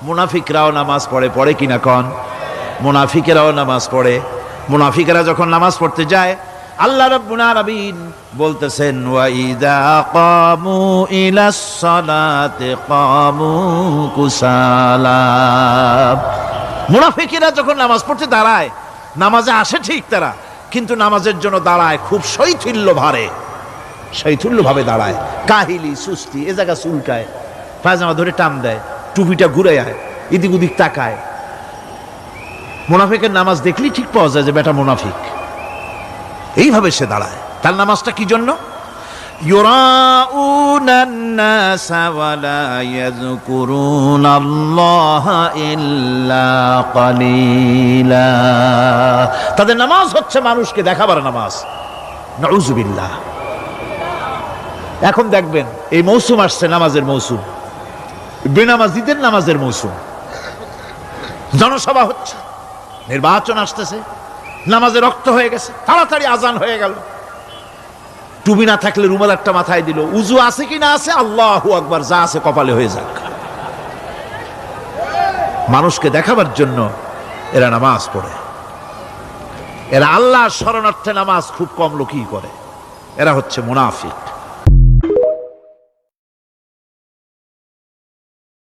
মুনাফিকরাও নামাজ পড়ে, পড়ে কিনা কন? মুনাফিকেরাও নামাজ পড়ে। মুনাফিকেরা যখন নামাজ পড়তে যায়, আল্লাহ রাব্বুল আলামিন বলতেছেন, ওয়া ইযা কামু ইলাস সালাতি কামু কুসালা। মুনাফিকেরা যখন নামাজ পড়তে দাঁড়ায়, নামাজে আসে ঠিক তারা, কিন্তু নামাজের জন্য দাঁড়ায় খুব শৈথিল্য ভারে, শৈথিল্য ভাবে দাঁড়ায়, কাহিলি সুস্তি, এ জায়গা চুলকায়, পায়জামা ধরে টান দেয়, টুপিটা ঘুরে আয়, এদিক ওদিক তাকায়। মুনাফিকের নামাজ দেখলেই ঠিক পাওয়া যায় যে বেটা মুনাফিক। এইভাবে সে দাঁড়ায়। তার নামাজটা কি জন্য? ইউরাউনান নাসা ওয়া লা ইয়াযকুরুনাল্লাহা ইল্লা কালিলা। তাদের নামাজ হচ্ছে মানুষকে দেখাবার নামাজ। নাউযুবিল্লাহ। এখন দেখবেন এই মৌসুম আসছে, নামাজের মৌসুম, বেনামাজিদের নামাজের মৌসুম। জনসভা হচ্ছে, নির্বাচন আসতেছে, নামাজে রক্ত হয়ে গেছে, তাড়াতাড়ি আজান হয়ে গেল। টুপি না থাকলে রুমাল একটা মাথায় দিল, উজু আছে কি না আছে, আল্লাহু আকবার, যা আছে কপালে হয়ে যাক। মানুষকে দেখাবার জন্য এরা নামাজ পড়ে। এরা আল্লাহর শরণার্থে নামাজ খুব কম লোকই করে। এরা হচ্ছে মুনাফিক।